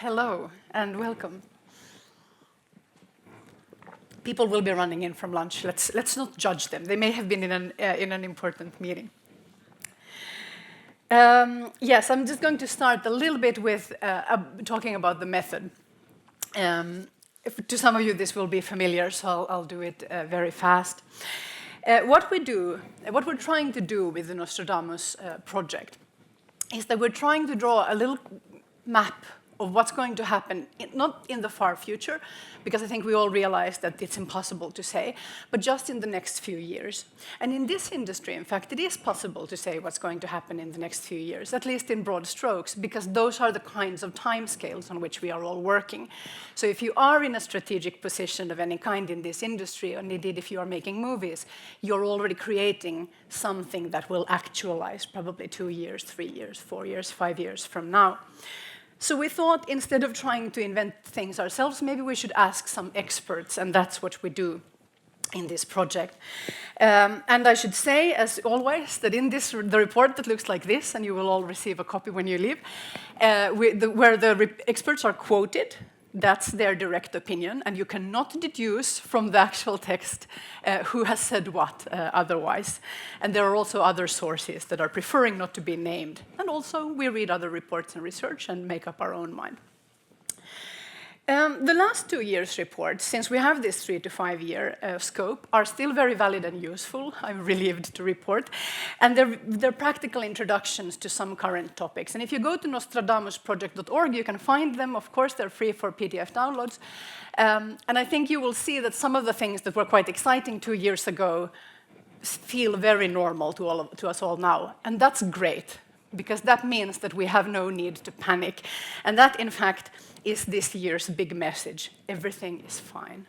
Hello and welcome. People will be running in from lunch. Let's not judge them. They may have been in an important meeting. Yes, I'm just going to start a little bit with talking about the method. To some of you, this will be familiar, so I'll do it very fast. What we're trying to do with the Nostradamus project is that we're trying to draw a little map of what's going to happen, not in the far future, because I think we all realize that it's impossible to say, but just in the next few years. And in this industry, in fact, it is possible to say what's going to happen in the next few years, at least in broad strokes, because those are the kinds of timescales on which we are all working. So if you are in a strategic position of any kind in this industry, and indeed if you are making movies, you're already creating something that will actualize probably 2 years, 3 years, 4 years, 5 years from now. So we thought, instead of trying to invent things ourselves, maybe we should ask some experts, and that's what we do in this project. And I should say, as always, that in the report that looks like this, and you will all receive a copy when you leave, where the experts are quoted, that's their direct opinion, and you cannot deduce from the actual text who has said what otherwise. And there are also other sources that are preferring not to be named. And also, we read other reports and research and make up our own mind. The last 2 years' reports, since we have this 3 to 5 year scope, are still very valid and useful, I'm relieved to report, and they're practical introductions to some current topics. And if you go to nostradamusproject.org, you can find them. Of course, they're free for PDF downloads. And I think you will see that some of the things that were quite exciting 2 years ago feel very normal to us all now. And that's great, because that means that we have no need to panic. And that, in fact, is this year's big message. Everything is fine.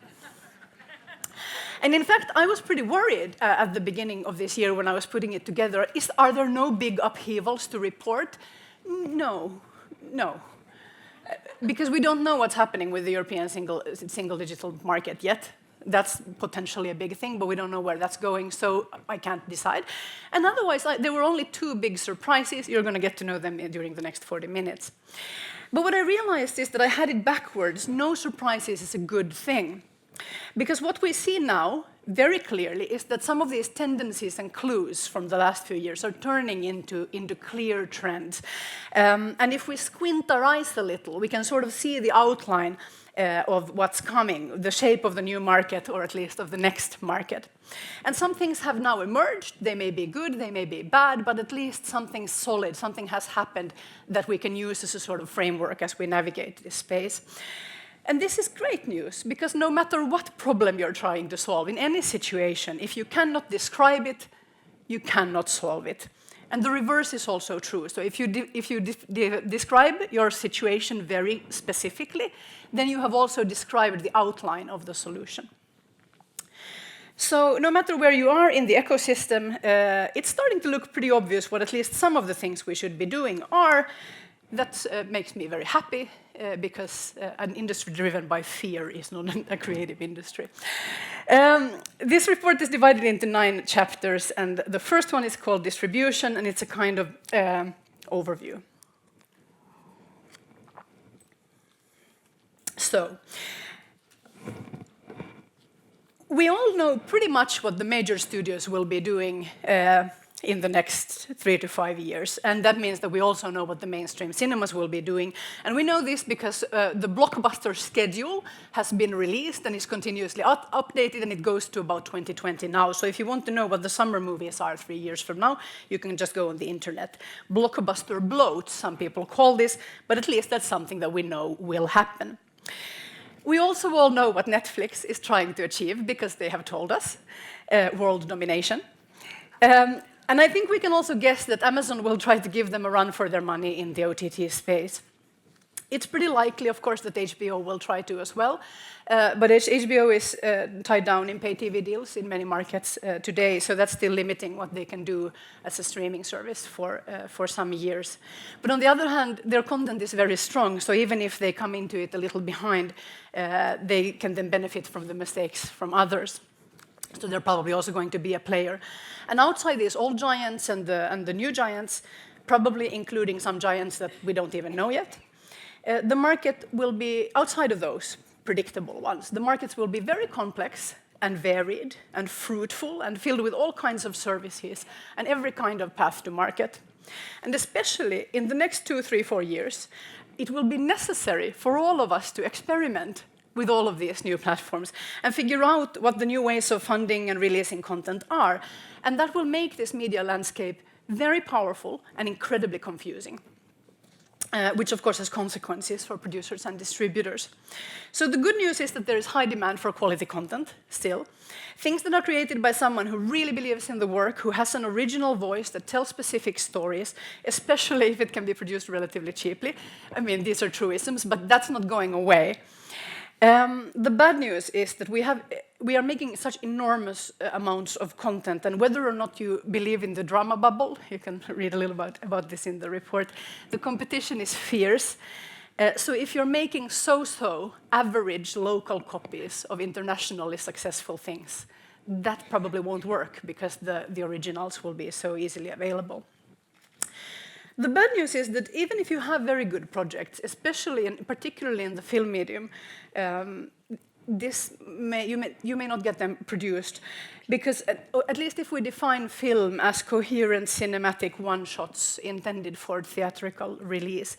And in fact, I was pretty worried at the beginning of this year when I was putting it together. Are there no big upheavals to report? No. Because we don't know what's happening with the European single digital market yet. That's potentially a big thing, but we don't know where that's going, so I can't decide. And otherwise, there were only 2 big surprises. You're going to get to know them during the next 40 minutes. But what I realized is that I had it backwards. No surprises is a good thing. Because what we see now, very clearly, is that some of these tendencies and clues from the last few years are turning into clear trends. And if we squint our eyes a little, we can sort of see the outline of what's coming, the shape of the new market, or at least of the next market. And some things have now emerged. They may be good, they may be bad, but at least something solid, something has happened that we can use as a sort of framework as we navigate this space. And this is great news, because no matter what problem you're trying to solve in any situation, if you cannot describe it, you cannot solve it. And the reverse is also true. So if you describe your situation very specifically, then you have also described the outline of the solution. So no matter where you are in the ecosystem, it's starting to look pretty obvious what at least some of the things we should be doing are. That makes me very happy, because an industry driven by fear is not a creative industry. This report is divided into 9 chapters, and the first one is called Distribution, and it's a kind of overview. So, we all know pretty much what the major studios will be doing in the next 3 to 5 years. And that means that we also know what the mainstream cinemas will be doing. And we know this because the blockbuster schedule has been released and is continuously updated, and it goes to about 2020 now. So if you want to know what the summer movies are 3 years from now, you can just go on the internet. Blockbuster bloat, some people call this, but at least that's something that we know will happen. We also all know what Netflix is trying to achieve, because they have told us, world domination. And I think we can also guess that Amazon will try to give them a run for their money in the OTT space. It's pretty likely, of course, that HBO will try to as well. But HBO is tied down in pay TV deals in many markets today, so that's still limiting what they can do as a streaming service for some years. But on the other hand, their content is very strong, so even if they come into it a little behind, they can then benefit from the mistakes from others. So they're probably also going to be a player. And outside these old giants and the new giants, probably including some giants that we don't even know yet, The market will be, outside of those predictable ones, the markets will be very complex and varied and fruitful and filled with all kinds of services and every kind of path to market. And especially in the next 2, 3, 4 years, it will be necessary for all of us to experiment with all of these new platforms and figure out what the new ways of funding and releasing content are. And that will make this media landscape very powerful and incredibly confusing, which of course has consequences for producers and distributors. So the good news is that there is high demand for quality content still. Things that are created by someone who really believes in the work, who has an original voice that tells specific stories, especially if it can be produced relatively cheaply. I mean, these are truisms, but that's not going away. The bad news is that we are making such enormous amounts of content, and whether or not you believe in the drama bubble, you can read a little about this in the report, the competition is fierce. So if you're making so-so average local copies of internationally successful things, that probably won't work because the originals will be so easily available. The bad news is that even if you have very good projects, particularly in the film medium, you may not get them produced because at least if we define film as coherent cinematic one-shots intended for theatrical release,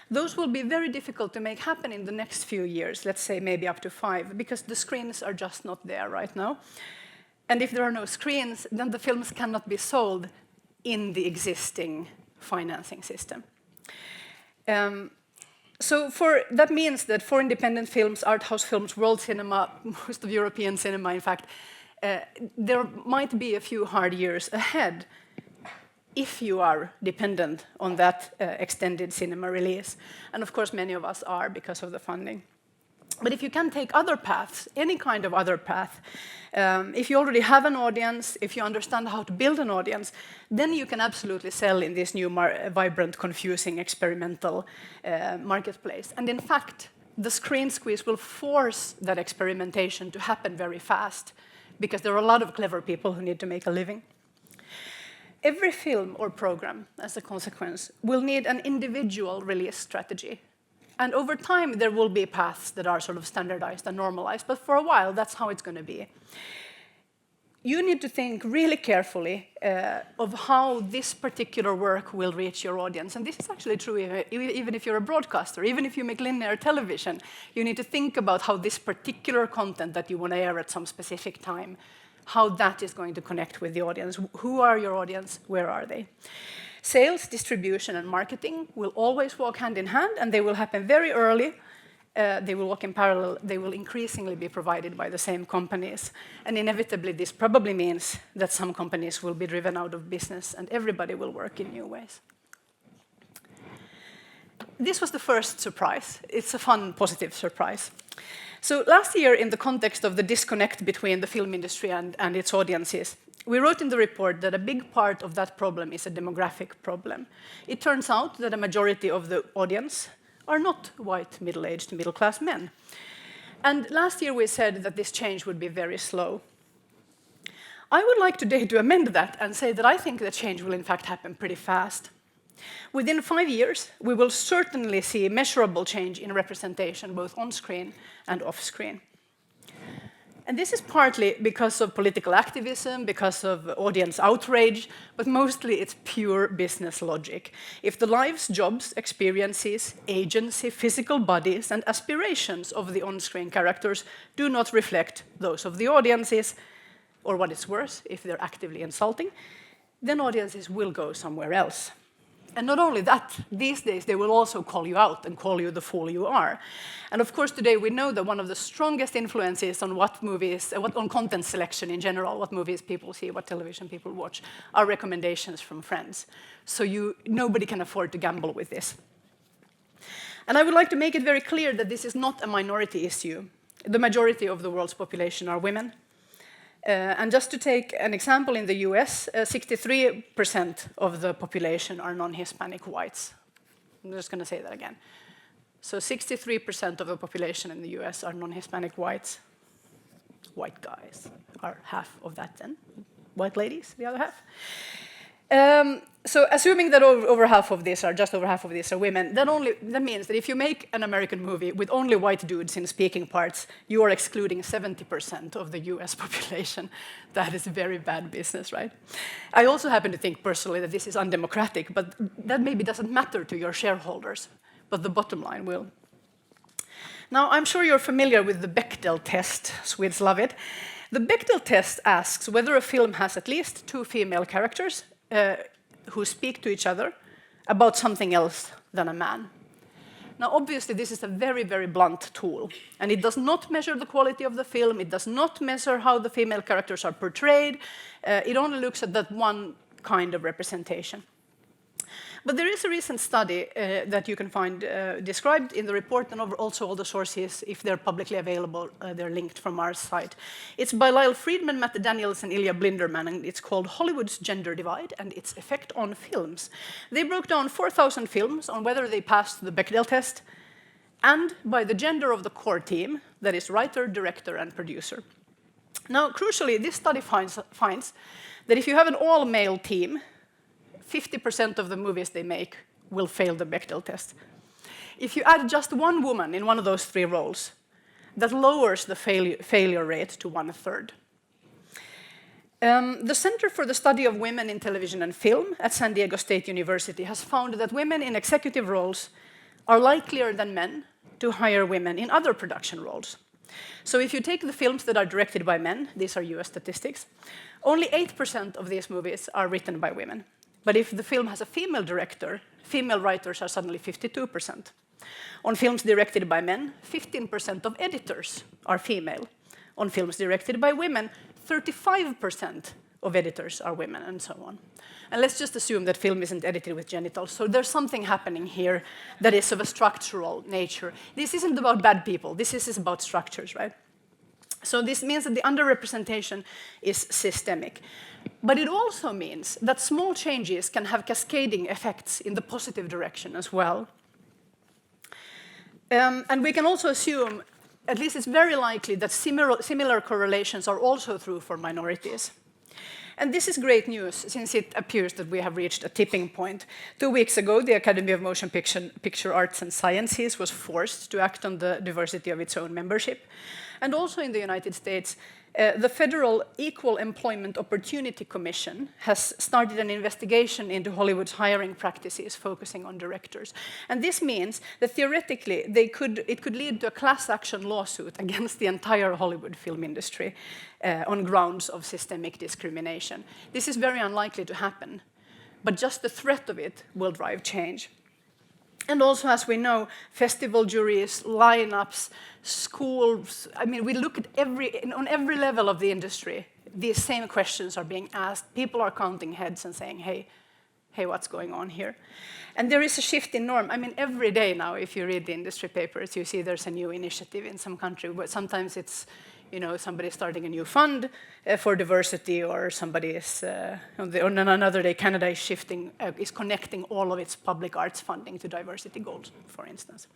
those will be very difficult to make happen in the next few years, let's say maybe up to 5, because the screens are just not there right now. And if there are no screens, then the films cannot be sold in the existing financing system. That means that for independent films, art house films, world cinema, most of European cinema, in fact, there might be a few hard years ahead if you are dependent on that extended cinema release. And of course, many of us are because of the funding. But if you can take other paths, any kind of other path, if you already have an audience, if you understand how to build an audience, then you can absolutely sell in this new vibrant, confusing, experimental marketplace. And in fact, the screen squeeze will force that experimentation to happen very fast because there are a lot of clever people who need to make a living. Every film or program, as a consequence, will need an individual release strategy. And over time, there will be paths that are sort of standardized and normalized, but for a while, that's how it's going to be. You need to think really carefully of how this particular work will reach your audience. And this is actually true even if you're a broadcaster, even if you make linear television. You need to think about how this particular content that you want to air at some specific time, how that is going to connect with the audience. Who are your audience? Where are they? Sales, distribution, and marketing will always walk hand in hand, and they will happen very early. They will walk in parallel. They will increasingly be provided by the same companies. And inevitably, this probably means that some companies will be driven out of business, and everybody will work in new ways. This was the first surprise. It's a fun, positive surprise. So last year, in the context of the disconnect between the film industry and its audiences, we wrote in the report that a big part of that problem is a demographic problem. It turns out that a majority of the audience are not white, middle-aged, middle-class men. And last year we said that this change would be very slow. I would like today to amend that and say that I think that change will in fact happen pretty fast. Within 5 years, we will certainly see measurable change in representation, both on-screen and off-screen. And this is partly because of political activism, because of audience outrage, but mostly it's pure business logic. If the lives, jobs, experiences, agency, physical bodies, and aspirations of the on-screen characters do not reflect those of the audiences, or what is worse, if they're actively insulting, then audiences will go somewhere else. And not only that, these days they will also call you out and call you the fool you are. And of course today we know that one of the strongest influences on on content selection in general, what movies people see, what television people watch, are recommendations from friends. So nobody can afford to gamble with this. And I would like to make it very clear that this is not a minority issue. The majority of the world's population are women. And just to take an example, in the US, 63% of the population are non-Hispanic whites. I'm just going to say that again. So 63% of the population in the US are non-Hispanic whites. White guys are half of that then. White ladies, the other half. So assuming that over half of these are, just over half of these are women, that means that if you make an American movie with only white dudes in speaking parts, you are excluding 70% of the US population. That is very bad business, right? I also happen to think personally that this is undemocratic, but that maybe doesn't matter to your shareholders, but the bottom line will. Now, I'm sure you're familiar with the Bechdel test. Swedes love it. The Bechdel test asks whether a film has at least 2 female characters who speak to each other about something else than a man. Now, obviously, this is a very, very blunt tool, and it does not measure the quality of the film. It does not measure how the female characters are portrayed. It only looks at that one kind of representation. But there is a recent study that you can find described in the report, and also all the sources, if they're publicly available, they're linked from our site. It's by Lyle Friedman, Matt Daniels, and Ilya Blinderman, and it's called Hollywood's Gender Divide and its Effect on Films. They broke down 4,000 films on whether they passed the Bechdel test, and by the gender of the core team, that is writer, director, and producer. Now, crucially, this study finds that if you have an all-male team, 50% of the movies they make will fail the Bechdel test. If you add just one woman in one of those 3 roles, that lowers the failure rate to 1/3. The Center for the Study of Women in Television and Film at San Diego State University has found that women in executive roles are likelier than men to hire women in other production roles. So if you take the films that are directed by men, these are US statistics, only 8% of these movies are written by women. But if the film has a female director, female writers are suddenly 52%. On films directed by men, 15% of editors are female. On films directed by women, 35% of editors are women, and so on. And let's just assume that film isn't edited with genitals, so there's something happening here that is of a structural nature. This isn't about bad people, this is about structures, right? So this means that the underrepresentation is systemic. But it also means that small changes can have cascading effects in the positive direction as well. And we can also assume, at least it's very likely, that similar correlations are also true for minorities. And this is great news, since it appears that we have reached a tipping point. 2 weeks ago, the Academy of Motion Picture Arts and Sciences was forced to act on the diversity of its own membership. And also in the United States, the Federal Equal Employment Opportunity Commission has started an investigation into Hollywood's hiring practices focusing on directors. And this means that theoretically it could lead to a class action lawsuit against the entire Hollywood film industry on grounds of systemic discrimination. This is very unlikely to happen, but just the threat of it will drive change. And also, as we know, festival juries, lineups, schools, I mean, we look at on every level of the industry, these same questions are being asked. People are counting heads and saying, hey, what's going on here? And there is a shift in norm. I mean, every day now, if you read the industry papers, you see there's a new initiative in some country, but sometimes it's, somebody starting a new fund for diversity, or somebody is, on another day, Canada is connecting all of its public arts funding to diversity goals, for instance.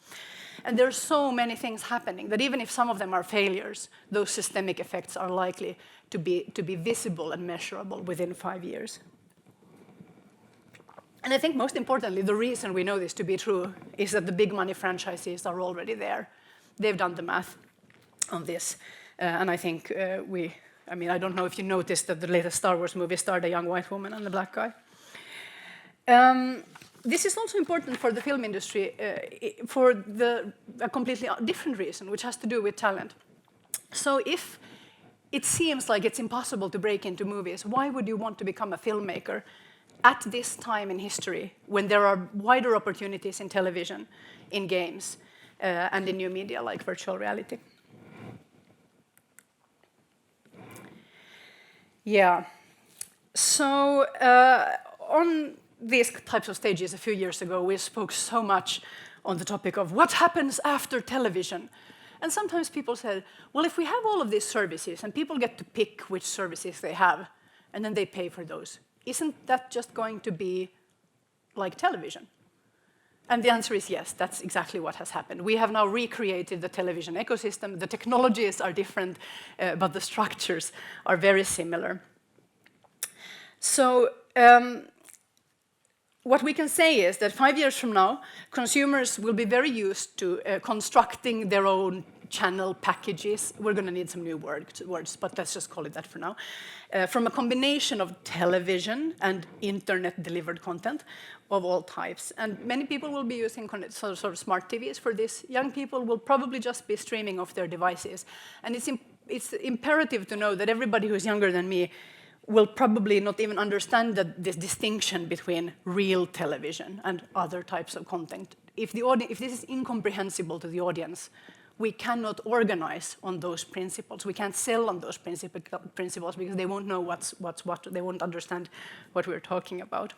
And there are so many things happening that even if some of them are failures, those systemic effects are likely to be visible and measurable within 5 years. And I think most importantly, the reason we know this to be true is that the big money franchises are already there. They've done the math on this. And I think I don't know if you noticed that the latest Star Wars movie starred a young white woman and a black guy. This is also important for the film industry for a completely different reason, which has to do with talent. So if it seems like it's impossible to break into movies, why would you want to become a filmmaker at this time in history when there are wider opportunities in television, in games, and in new media like virtual reality? Yeah, so on these types of stages a few years ago, we spoke so much on the topic of what happens after television. And sometimes people said, well, if we have all of these services and people get to pick which services they have, and then they pay for those, isn't that just going to be like television? And the answer is yes, that's exactly what has happened. We have now recreated the television ecosystem. The technologies are different, but the structures are very similar. So what we can say is that 5 years from now, consumers will be very used to constructing their own channel packages. We're going to need some new words, but let's just call it that for now. From a combination of television and internet-delivered content of all types. And many people will be using sort of smart TVs for this. Young people will probably just be streaming off their devices. And it's imperative to know that everybody who's younger than me will probably not even understand this distinction between real television and other types of content. If this is incomprehensible to the audience, we cannot organize on those principles. We can't sell on those principles because they won't know what's what. They won't understand what we're talking about.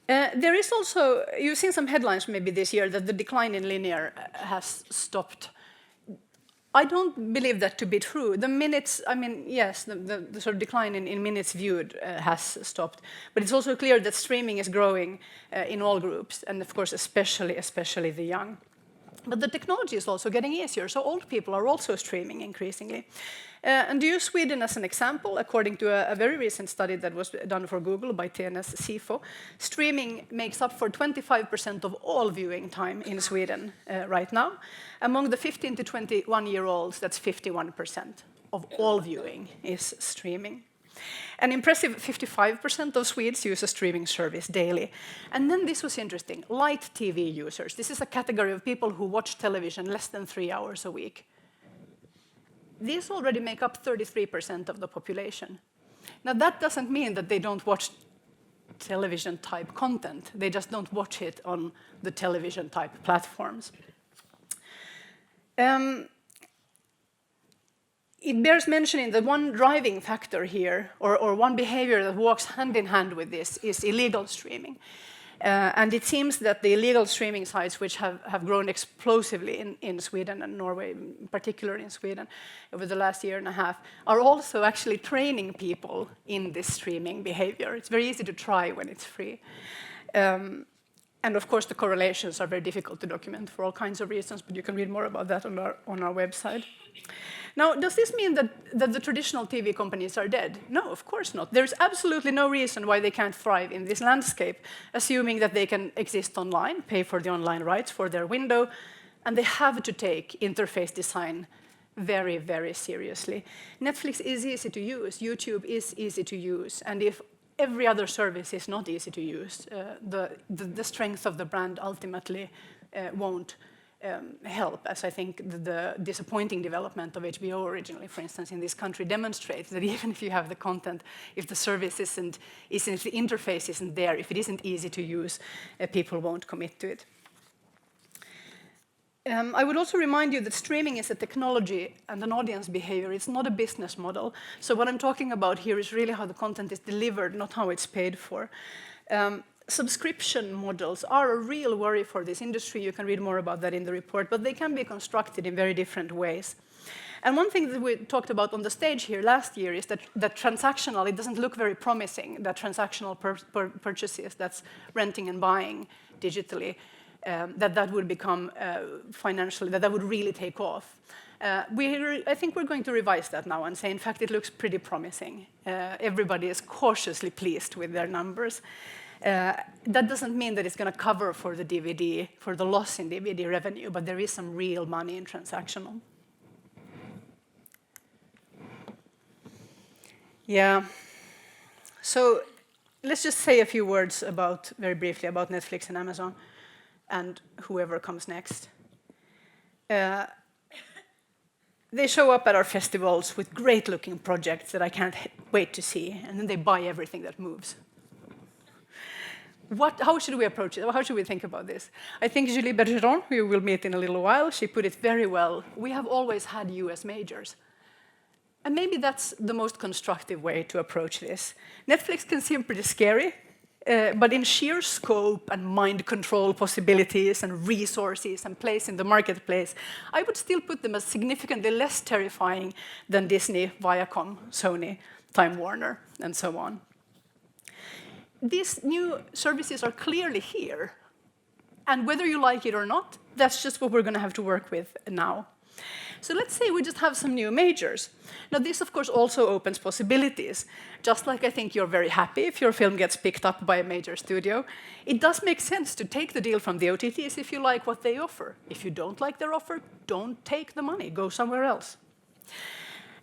There is also, you've seen some headlines maybe this year that the decline in linear has stopped. I don't believe that to be true. The minutes, I mean, yes, the sort of decline in minutes viewed has stopped, but it's also clear that streaming is growing in all groups, and of course, especially the young. But the technology is also getting easier, so old people are also streaming increasingly. And to use Sweden as an example, according to a very recent study that was done for Google by TNS SIFO, streaming makes up for 25% of all viewing time in Sweden right now. Among the 15 to 21-year-olds, that's 51% of all viewing is streaming. An impressive 55% of Swedes use a streaming service daily. And then this was interesting, light TV users. This is a category of people who watch television less than 3 hours a week. These already make up 33% of the population. Now that doesn't mean that they don't watch television-type content. They just don't watch it on the television-type platforms. It bears mentioning that one driving factor here, or one behavior that walks hand in hand with this, is illegal streaming. And it seems that the illegal streaming sites, which have grown explosively in Sweden and Norway, particularly in Sweden, over the last year and a half, are also actually training people in this streaming behavior. It's very easy to try when it's free. And of course, the correlations are very difficult to document for all kinds of reasons, but you can read more about that on our website. Now, does this mean that the traditional TV companies are dead? No, of course not. There's absolutely no reason why they can't thrive in this landscape, assuming that they can exist online, pay for the online rights for their window, and they have to take interface design very, very seriously. Netflix is easy to use, YouTube is easy to use, and if every other service is not easy to use, the strength of the brand ultimately won't help, as I think the disappointing development of HBO originally, for instance, in this country demonstrates that even if you have the content, if the service if the interface isn't there, if it isn't easy to use, people won't commit to it. I would also remind you that streaming is a technology and an audience behavior. It's not a business model. So what I'm talking about here is really how the content is delivered, not how it's paid for. Subscription models are a real worry for this industry. You can read more about that in the report, but they can be constructed in very different ways. And one thing that we talked about on the stage here last year is that transactional, it doesn't look very promising, that transactional purchases, that's renting and buying digitally, that would become financially, that would really take off. I think we're going to revise that now and say, in fact, it looks pretty promising. Everybody is cautiously pleased with their numbers. That doesn't mean that it's going to cover for the DVD, for the loss in DVD revenue, but there is some real money in transactional. Yeah. So let's just say a few words very briefly about Netflix and Amazon and whoever comes next. They show up at our festivals with great-looking projects that I can't wait to see, and then they buy everything that moves. How should we approach it? How should we think about this? I think Julie Bergeron, who we'll meet in a little while, she put it very well. We have always had US majors. And maybe that's the most constructive way to approach this. Netflix can seem pretty scary, but in sheer scope and mind control possibilities and resources and place in the marketplace, I would still put them as significantly less terrifying than Disney, Viacom, Sony, Time Warner, and so on. These new services are clearly here. And whether you like it or not, that's just what we're going to have to work with now. So let's say we just have some new majors. Now this of course also opens possibilities. Just like I think you're very happy if your film gets picked up by a major studio, it does make sense to take the deal from the OTTs if you like what they offer. If you don't like their offer, don't take the money, go somewhere else.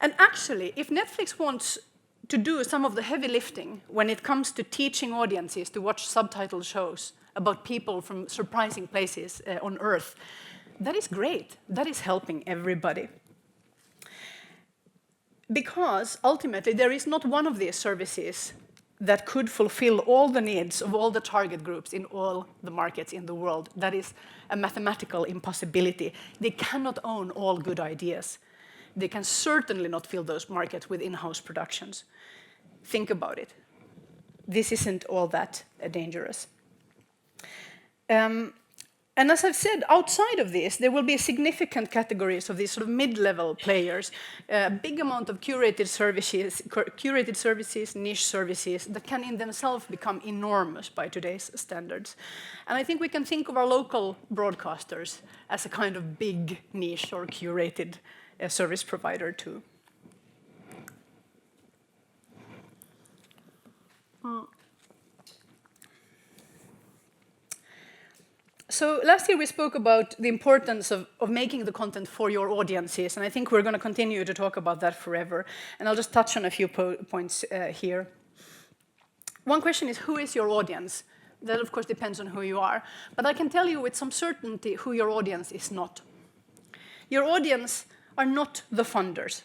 And actually, if Netflix wants to do some of the heavy lifting when it comes to teaching audiences to watch subtitled shows about people from surprising places on Earth, that is great. That is helping everybody. Because ultimately, there is not one of these services that could fulfill all the needs of all the target groups in all the markets in the world. That is a mathematical impossibility. They cannot own all good ideas. They can certainly not fill those markets with in-house productions. Think about it. This isn't all that dangerous. And as I've said, outside of this, there will be significant categories of these sort of mid-level players, a big amount of curated services, niche services that can in themselves become enormous by today's standards. And I think we can think of our local broadcasters as a kind of big niche or curated service provider too. So last year we spoke about the importance of making the content for your audiences, and I think we're going to continue to talk about that forever. And I'll just touch on a few points here. One question is, who is your audience? That, of course, depends on who you are. But I can tell you with some certainty who your audience is not. Your audience are not the funders.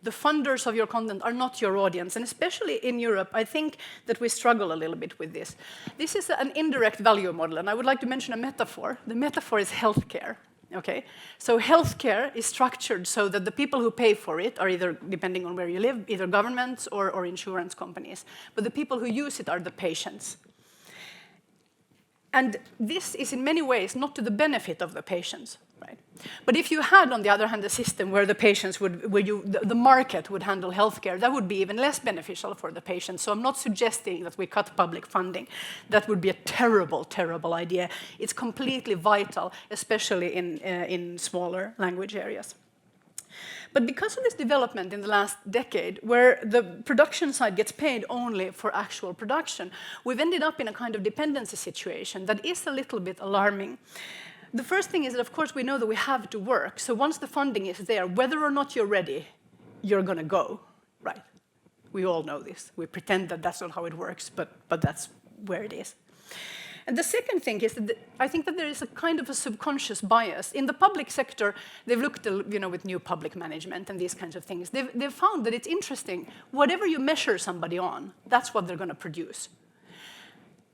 The funders of your content are not your audience. And especially in Europe, I think that we struggle a little bit with this. This is an indirect value model, and I would like to mention a metaphor. The metaphor is healthcare. Okay? So healthcare is structured so that the people who pay for it are either, depending on where you live, either governments or insurance companies. But the people who use it are the patients. And this is in many ways not to the benefit of the patients. Right? But if you had, on the other hand, a system where the patients would, the market would handle healthcare, that would be even less beneficial for the patients. So I'm not suggesting that we cut public funding. That would be a terrible, terrible idea. It's completely vital, especially in smaller language areas. But because of this development in the last decade, where the production side gets paid only for actual production, we've ended up in a kind of dependency situation that is a little bit alarming. The first thing is that, of course, we know that we have to work. So once the funding is there, whether or not you're ready, you're going to go, right? We all know this. We pretend that that's not how it works, but that's where it is. And the second thing is that I think that there is a kind of a subconscious bias. In the public sector, they've looked, with new public management and these kinds of things. They've found that it's interesting. Whatever you measure somebody on, that's what they're going to produce.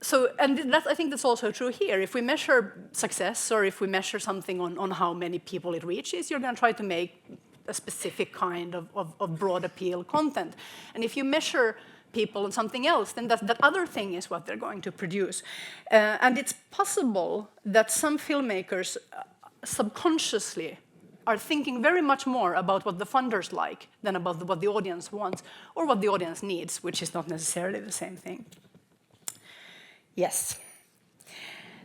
So, and I think that's also true here. If we measure success or if we measure something on how many people it reaches, you're going to try to make a specific kind of broad appeal content. And if you measure people on something else, then that other thing is what they're going to produce. And it's possible that some filmmakers subconsciously are thinking very much more about what the funders like than about what the audience wants or what the audience needs, which is not necessarily the same thing. Yes.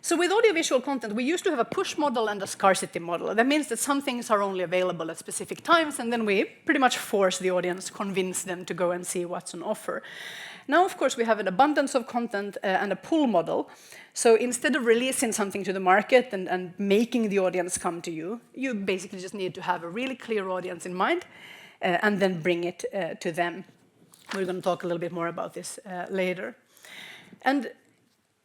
So with audiovisual content, we used to have a push model and a scarcity model. That means that some things are only available at specific times, and then we pretty much force the audience, convince them to go and see what's on offer. Now, of course, we have an abundance of content and a pull model. So instead of releasing something to the market and making the audience come to you, you basically just need to have a really clear audience in mind and then bring it to them. We're going to talk a little bit more about this later. And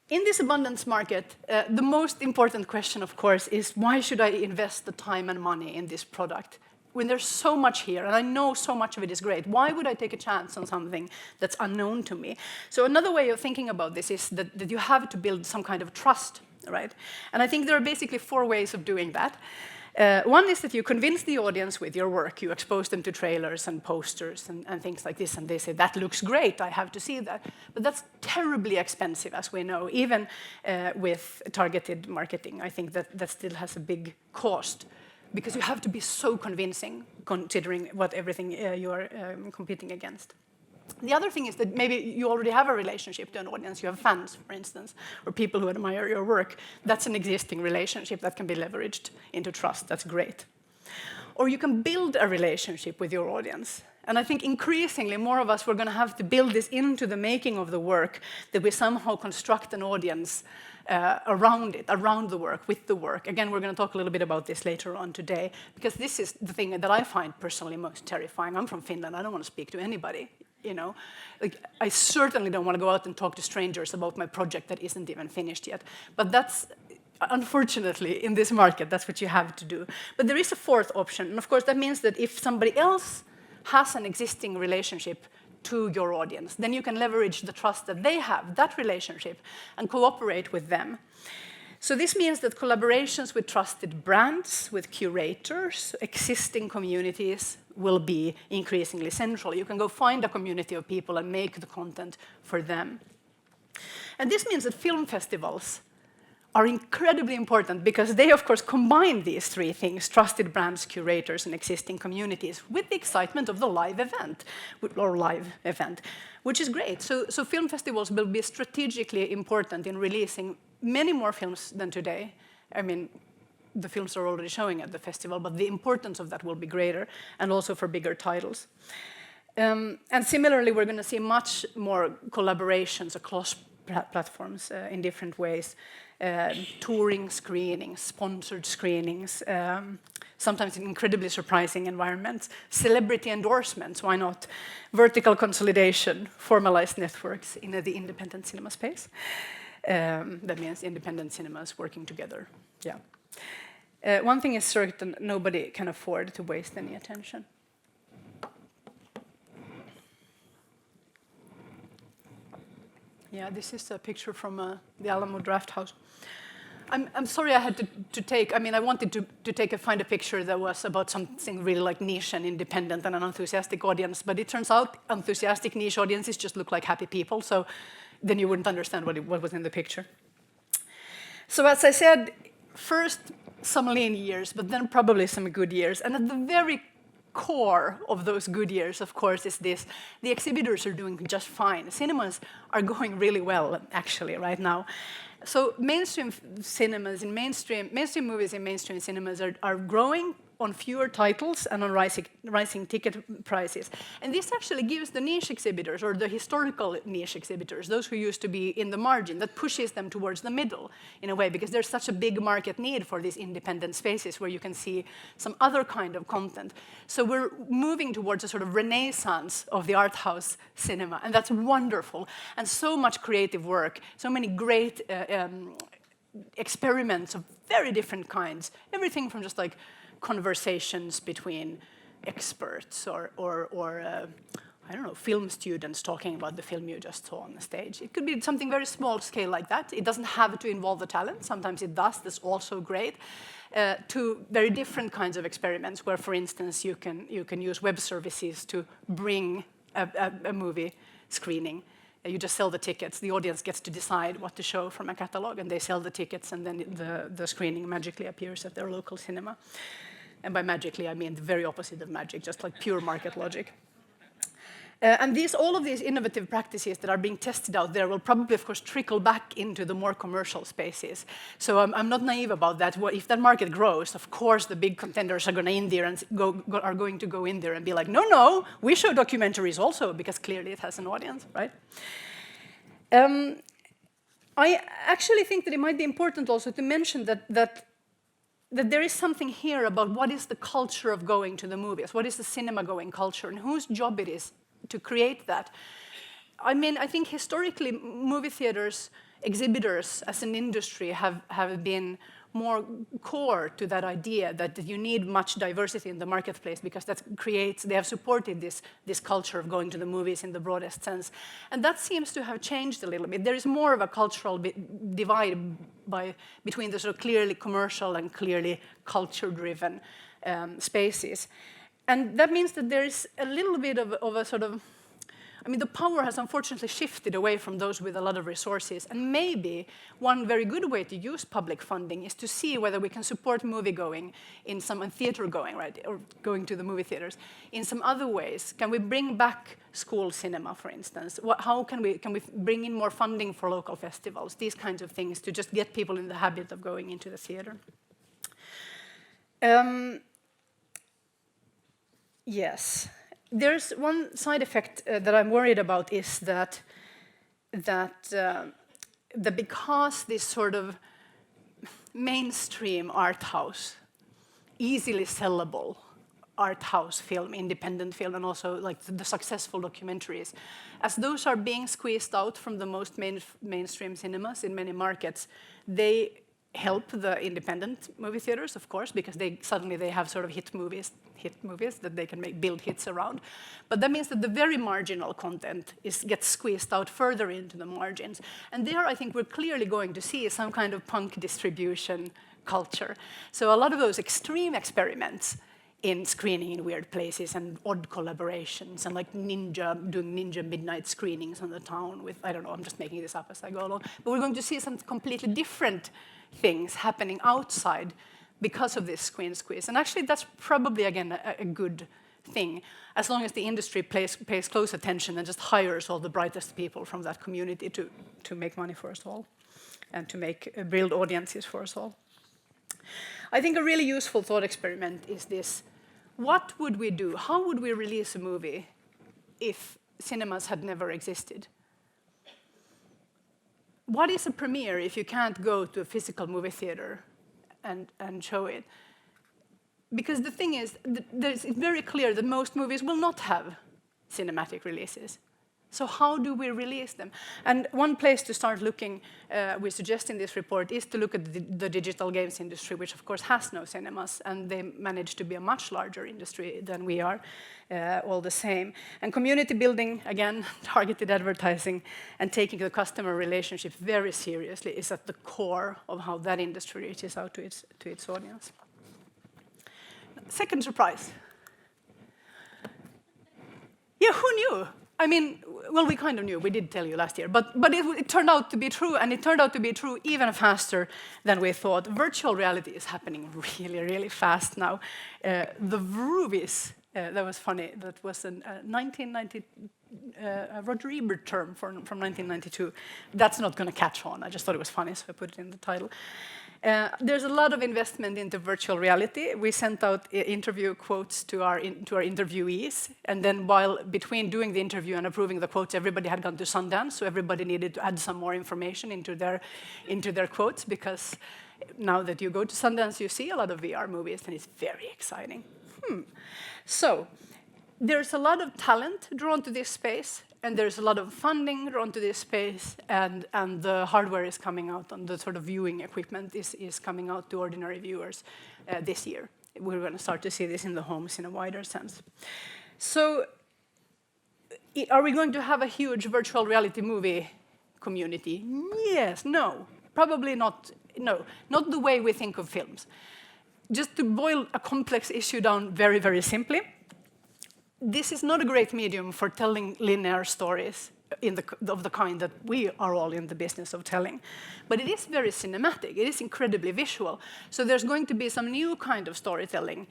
in this abundance market, the most important question, of course, is why should I invest the time and money in this product? When there's so much here, and I know so much of it is great, why would I take a chance on something that's unknown to me? So another way of thinking about this is that you have to build some kind of trust, right? And I think there are basically 4 ways of doing that. One is that you convince the audience with your work. You expose them to trailers and posters and things like this, and they say, that looks great, I have to see that. But that's terribly expensive, as we know, even with targeted marketing. I think that still has a big cost, because you have to be so convincing, considering what everything you are competing against. The other thing is that maybe you already have a relationship to an audience. You have fans, for instance, or people who admire your work. That's an existing relationship that can be leveraged into trust. That's great. or you can build a relationship with your audience. And I think increasingly more of us, we're going to have to build this into the making of the work, that we somehow construct an audience around it, around the work, with the work. Again, we're going to talk a little bit about this later on today, because this is the thing that I find personally most terrifying. I'm from Finland. I don't want to speak to anybody. You know, like, I certainly don't want to go out and talk to strangers about my project that isn't even finished yet. But that's, unfortunately, in this market, that's what you have to do. But there is a fourth option. And of course, that means that if somebody else has an existing relationship to your audience, then you can leverage the trust that they have, that relationship, and cooperate with them. So this means that collaborations with trusted brands, with curators, existing communities will be increasingly central. You can go find a community of people and make the content for them. And this means that film festivals are incredibly important because they, of course, combine these three things: trusted brands, curators, and existing communities, with the excitement of the live event, which is great. So film festivals will be strategically important in releasing many more films than today. I mean, the films are already showing at the festival, but the importance of that will be greater, and also for bigger titles. And similarly, we're going to see much more collaborations across platforms in different ways. Touring screenings, sponsored screenings, sometimes in incredibly surprising environments, celebrity endorsements, why not? Vertical consolidation, formalized networks in the independent cinema space. That means independent cinemas working together. Yeah. One thing is certain: nobody can afford to waste any attention. Yeah, this is a picture from the Alamo Drafthouse. I'm sorry I had to take, I mean, I wanted to find a picture that was about something really like niche and independent and an enthusiastic audience, but it turns out enthusiastic niche audiences just look like happy people, so then you wouldn't understand what was in the picture. So as I said, first some lean years, but then probably some good years, and at the very core of those good years, of course, is this: the exhibitors are doing just fine. Cinemas are going really well, actually, right now. So mainstream cinemas and mainstream movies in mainstream cinemas are growing on fewer titles and on rising ticket prices. And this actually gives the niche exhibitors, or the historical niche exhibitors, those who used to be in the margin, that pushes them towards the middle in a way, because there's such a big market need for these independent spaces where you can see some other kind of content. So we're moving towards a sort of renaissance of the art house cinema, and that's wonderful. And so much creative work, so many great experiments of very different kinds, everything from just like conversations between experts or I don't know, film students talking about the film you just saw on the stage. It could be something very small scale like that. It doesn't have to involve the talent. Sometimes it does. That's also great. To very different kinds of experiments where, for instance, you can use web services to bring a movie screening. You just sell the tickets. The audience gets to decide what to show from a catalog, and they sell the tickets, and then the screening magically appears at their local cinema. And by magically, I mean the very opposite of magic, just like pure market logic. And all of these innovative practices that are being tested out there will probably, of course, trickle back into the more commercial spaces. So I'm not naive about that. If that market grows, of course, the big contenders are going to go in there and be like, no, we show documentaries also, because clearly it has an audience, right? I actually think that it might be important also to mention that there is something here about what is the culture of going to the movies, what is the cinema-going culture, and whose job it is to create that. I mean, I think historically, movie theaters, exhibitors as an industry have been more core to that idea that you need much diversity in the marketplace, because they have supported this culture of going to the movies in the broadest sense. And that seems to have changed a little bit. There is more of a cultural divide between the sort of clearly commercial and clearly culture-driven spaces. And that means that there is a little bit of a sort of, I mean, the power has unfortunately shifted away from those with a lot of resources. And maybe one very good way to use public funding is to see whether we can support movie-going and theater-going, right, or going to the movie theaters in some other ways. Can we bring back school cinema, for instance? How can we bring in more funding for local festivals? These kinds of things to just get people in the habit of going into the theater. Yes. There's one side effect that I'm worried about is that because this sort of mainstream art house, easily sellable art house film, independent film, and also like the successful documentaries, as those are being squeezed out from the most mainstream cinemas in many markets, they help the independent movie theaters, of course, because suddenly they have sort of hit movies that they can build hits around. But that means that the very marginal content gets squeezed out further into the margins. And there, I think we're clearly going to see some kind of punk distribution culture. So a lot of those extreme experiments in screening in weird places and odd collaborations and like doing ninja midnight screenings on the town with, I don't know, I'm just making this up as I go along. But we're going to see some completely different things happening outside because of this screen squeeze. And actually that's probably, again, a good thing, as long as the industry pays close attention and just hires all the brightest people from that community to make money for us all and to build audiences for us all. I think a really useful thought experiment is this. What would we do? How would we release a movie if cinemas had never existed? What is a premiere if you can't go to a physical movie theater and show it? Because the thing is, it's very clear that most movies will not have cinematic releases. So how do we release them? And one place to start looking, we suggest in this report, is to look at the digital games industry, which of course has no cinemas, and they manage to be a much larger industry than we are, all the same. And community building, again, targeted advertising, and taking the customer relationship very seriously is at the core of how that industry reaches out to its audience. Second surprise. Yeah, who knew? I mean, well, we kind of knew. We did tell you last year. But it turned out to be true, and it turned out to be true even faster than we thought. Virtual reality is happening really, really fast now. The Vroovies, that was funny. That was a 1990 Roger Ebert term from 1992. That's not going to catch on. I just thought it was funny, so I put it in the title. There's a lot of investment into virtual reality. We sent out interview quotes to our interviewees, and then between doing the interview and approving the quotes, everybody had gone to Sundance, so everybody needed to add some more information into their quotes, because now that you go to Sundance, you see a lot of VR movies, and it's very exciting. So there's a lot of talent drawn to this space, and there's a lot of funding drawn to this space, and the hardware is coming out, and the sort of viewing equipment is coming out to ordinary viewers this year. We're going to start to see this in the homes in a wider sense. So are we going to have a huge virtual reality movie community? Yes, no, probably not. No, not the way we think of films. Just to boil a complex issue down very, very simply, this is not a great medium for telling linear stories of the kind that we are all in the business of telling. But it is very cinematic. It is incredibly visual. So there's going to be some new kind of storytelling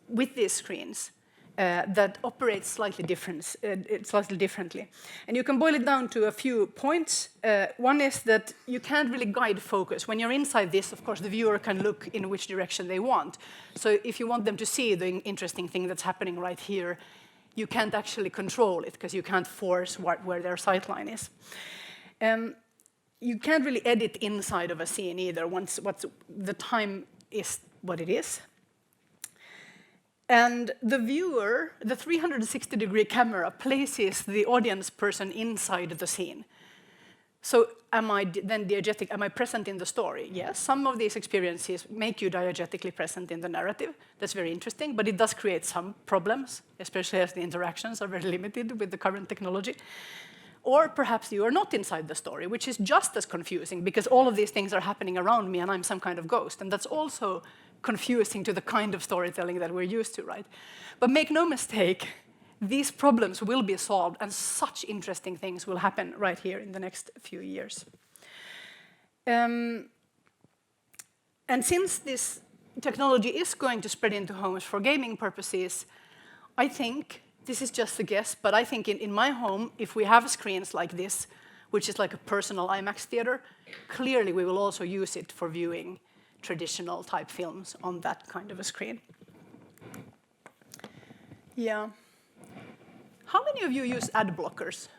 with these screens that operates slightly differently. And you can boil it down to a few points. One is that you can't really guide focus. When you're inside this, of course, the viewer can look in which direction they want. So if you want them to see the interesting thing that's happening right here, you can't actually control it because you can't force where their sight line is. You can't really edit inside of a scene either once the time is what it is. And the viewer, the 360-degree camera, places the audience person inside the scene. So am I then diegetic? Am I present in the story? Yes, some of these experiences make you diegetically present in the narrative. That's very interesting, but it does create some problems, especially as the interactions are very limited with the current technology. Or perhaps you are not inside the story, which is just as confusing because all of these things are happening around me and I'm some kind of ghost. And that's also confusing to the kind of storytelling that we're used to, right? But make no mistake, these problems will be solved and such interesting things will happen right here in the next few years. And since this technology is going to spread into homes for gaming purposes, I think, this is just a guess, but I think in my home, if we have screens like this, which is like a personal IMAX theater, clearly we will also use it for viewing traditional type films on that kind of a screen. Yeah. How many of you use ad blockers?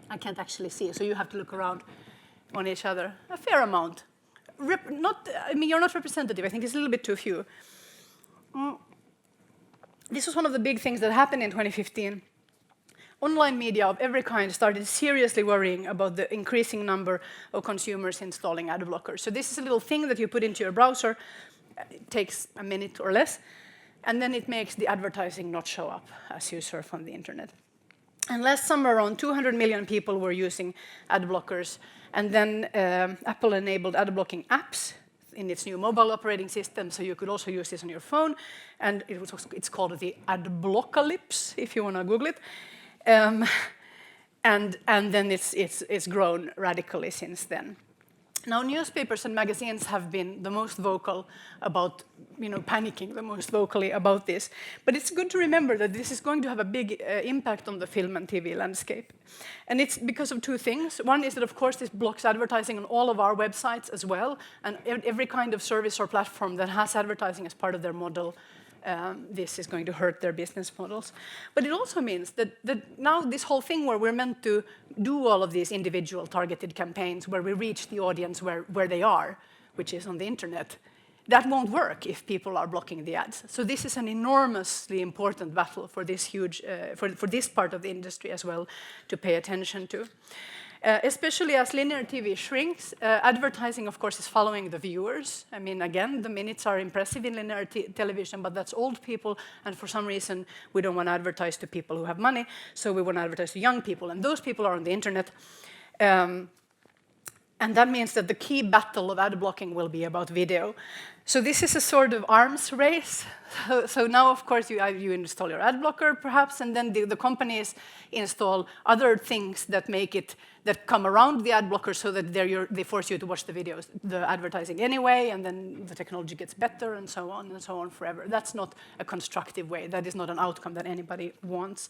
I can't actually see, so you have to look around on each other. A fair amount. You're not representative. I think it's a little bit too few. This was one of the big things that happened in 2015. Online media of every kind started seriously worrying about the increasing number of consumers installing ad blockers. So this is a little thing that you put into your browser. It takes a minute or less, and then it makes the advertising not show up as you surf on the internet. And last summer, around 200 million people were using ad blockers, and then Apple enabled ad blocking apps in its new mobile operating system, so you could also use this on your phone, and it's called the Adblockalypse, if you want to Google it. And then it's grown radically since then. Now, newspapers and magazines have been the most vocal about, panicking the most vocally about this. But it's good to remember that this is going to have a big impact on the film and TV landscape. And it's because of two things. One is that, of course, this blocks advertising on all of our websites as well, and every kind of service or platform that has advertising as part of their model. This is going to hurt their business models. But it also means that now this whole thing where we're meant to do all of these individual targeted campaigns where we reach the audience where they are, which is on the internet, that won't work if people are blocking the ads. So this is an enormously important battle for this huge, for this part of the industry as well to pay attention to. Especially as linear TV shrinks, advertising, of course, is following the viewers. I mean, again, the minutes are impressive in linear television, but that's old people, and for some reason, we don't want to advertise to people who have money, so we want to advertise to young people, and those people are on the internet. And that means that the key battle of ad blocking will be about video. So this is a sort of arms race. So now, of course, you install your ad blocker, perhaps, and then the companies install other things that that come around the ad blocker so that they force you to watch the advertising anyway, and then the technology gets better, and so on forever. That's not a constructive way. That is not an outcome that anybody wants.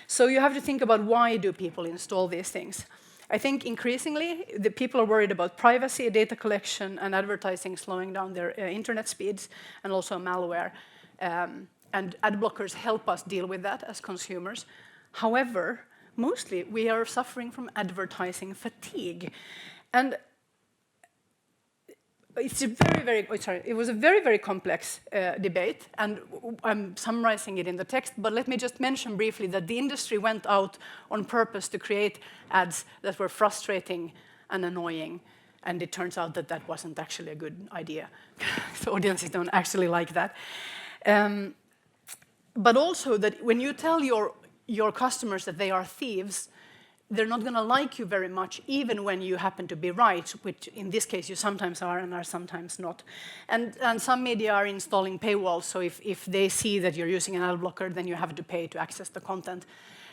So you have to think about why do people install these things. I think increasingly, the people are worried about privacy, data collection, and advertising slowing down their internet speeds, and also malware. And ad blockers help us deal with that as consumers. However, mostly we are suffering from advertising fatigue. And it was a very, very complex debate, and I'm summarizing it in the text, but let me just mention briefly that the industry went out on purpose to create ads that were frustrating and annoying, and it turns out that that wasn't actually a good idea. So audiences don't actually like that. But also that when you tell your customers that they are thieves, they're not going to like you very much, even when you happen to be right, which in this case you sometimes are and are sometimes not. And some media are installing paywalls, so if they see that you're using an ad blocker, then you have to pay to access the content.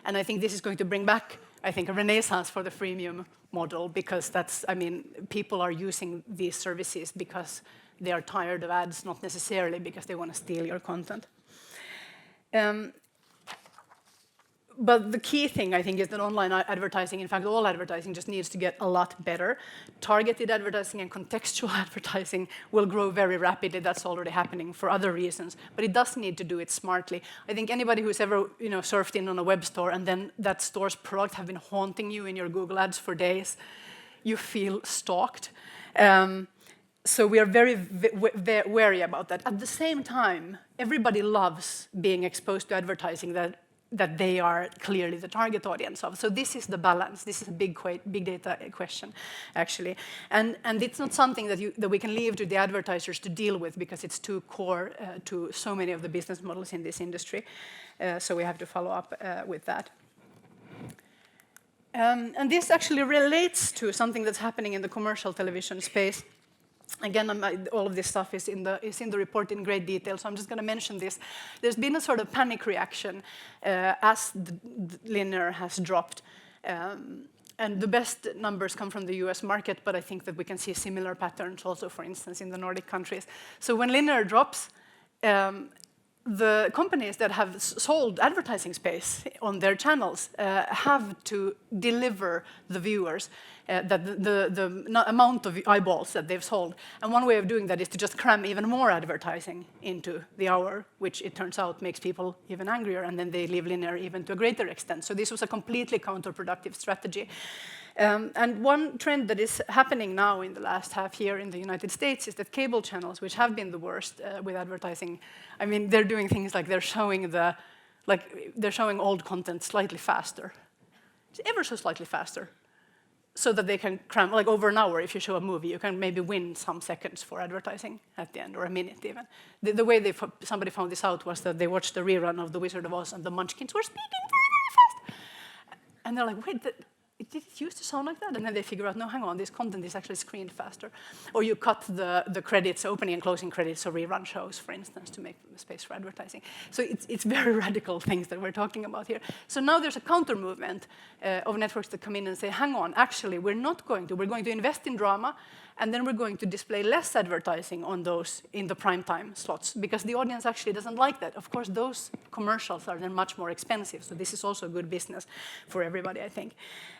And I think this is going to bring back, a renaissance for the freemium model, because people are using these services because they are tired of ads, not necessarily because they want to steal your content. But the key thing, I think, is that online advertising, in fact, all advertising just needs to get a lot better. Targeted advertising and contextual advertising will grow very rapidly. That's already happening for other reasons. But it does need to do it smartly. I think anybody who's ever surfed in on a web store and then that store's product have been haunting you in your Google ads for days, you feel stalked. So we are very wary about that. At the same time, everybody loves being exposed to advertising that they are clearly the target audience of. So this is the balance. This is a big data question, actually. And it's not something that we can leave to the advertisers to deal with because it's too core to so many of the business models in this industry. So we have to follow up with that. And this actually relates to something that's happening in the commercial television space. Again, all of this stuff is in the report in great detail, so I'm just going to mention this. There's been a sort of panic reaction as the linear has dropped. And the best numbers come from the US market, but I think that we can see similar patterns also, for instance, in the Nordic countries. So when linear drops, the companies that have sold advertising space on their channels have to deliver the viewers the amount of eyeballs that they've sold. And one way of doing that is to just cram even more advertising into the hour, which it turns out makes people even angrier, and then they leave linear even to a greater extent. So this was a completely counterproductive strategy. And one trend that is happening now in the last half year in the United States is that cable channels, which have been the worst with advertising, I mean, they're doing things like they're showing old content slightly faster, ever so slightly faster, so that they can cram, like over an hour, if you show a movie, you can maybe win some seconds for advertising at the end, or a minute even. The way somebody found this out was that they watched the rerun of The Wizard of Oz and the Munchkins were speaking very, very fast. And they're like, wait, did it used to sound like that? And then they figure out, no, hang on, this content is actually screened faster. Or you cut the credits, opening and closing credits, so rerun shows, for instance, to make space for advertising. So it's very radical things that we're talking about here. So now there's a counter movement of networks that come in and say, hang on, actually, we're going to invest in drama, and then we're going to display less advertising on those in the prime time slots, because the audience actually doesn't like that. Of course, those commercials are then much more expensive, so this is also good business for everybody, I think.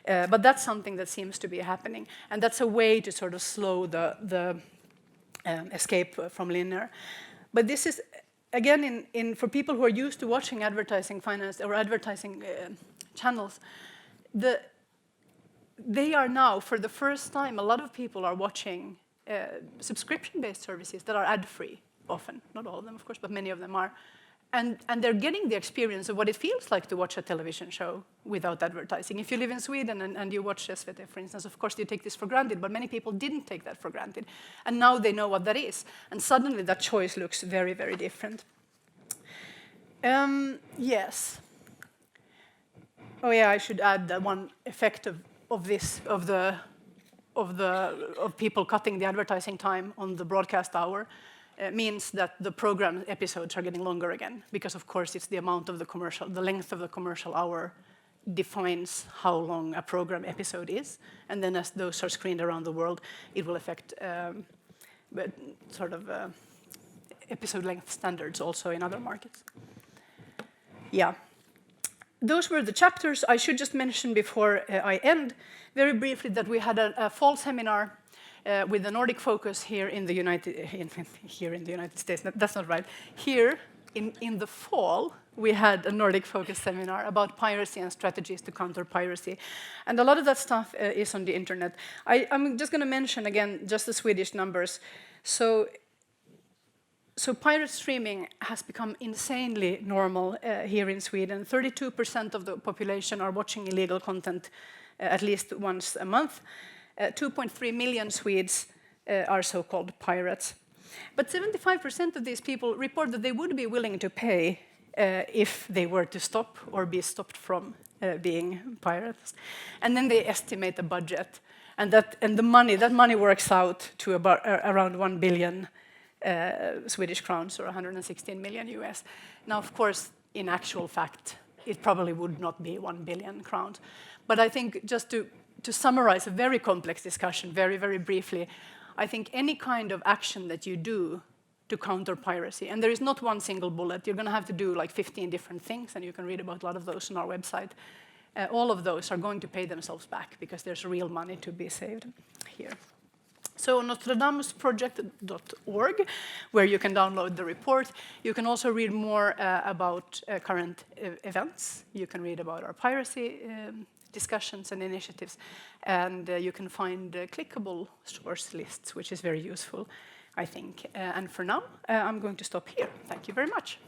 But that's something that seems to be happening, and that's a way to sort of slow the escape from linear. But this is, again, for people who are used to watching advertising finance or advertising channels, they are now, for the first time, a lot of people are watching subscription-based services that are ad-free, often. Not all of them, of course, but many of them are. And they're getting the experience of what it feels like to watch a television show without advertising. If you live in Sweden and you watch SVT, for instance, of course you take this for granted, but many people didn't take that for granted. And now they know what that is. And suddenly that choice looks very, very different. Yes. Oh yeah, I should add that one effect of people cutting the advertising time on the broadcast hour means that the program episodes are getting longer again, because of course it's the amount of the length of the commercial hour defines how long a program episode is, and then as those are screened around the world, it will affect episode length standards also in other markets. Yeah. Those were the chapters. I should just mention before I end very briefly that we had a fall seminar with a Nordic focus here in the United States. That's not right. Here in the fall, we had a Nordic focus seminar about piracy and strategies to counter piracy. And a lot of that stuff is on the internet. I'm just going to mention again just the Swedish numbers. So pirate streaming has become insanely normal here in Sweden. 32% of the population are watching illegal content at least once a month. 2.3 million Swedes are so-called pirates. But 75% of these people report that they would be willing to pay if they were to stop or be stopped from being pirates. And then they estimate the budget. And that money works out to about around 1 billion Swedish crowns, or 116 million US. Now, of course, in actual fact, it probably would not be 1 billion crowns. But I think just to summarize a very complex discussion very, very briefly, I think any kind of action that you do to counter piracy, and there is not one single bullet, you're going to have to do like 15 different things, and you can read about a lot of those on our website. All of those are going to pay themselves back because there's real money to be saved here. So nostradamusproject.org, where you can download the report. You can also read more about current events. You can read about our piracy discussions and initiatives. And you can find clickable source lists, which is very useful, I think. And for now, I'm going to stop here. Thank you very much.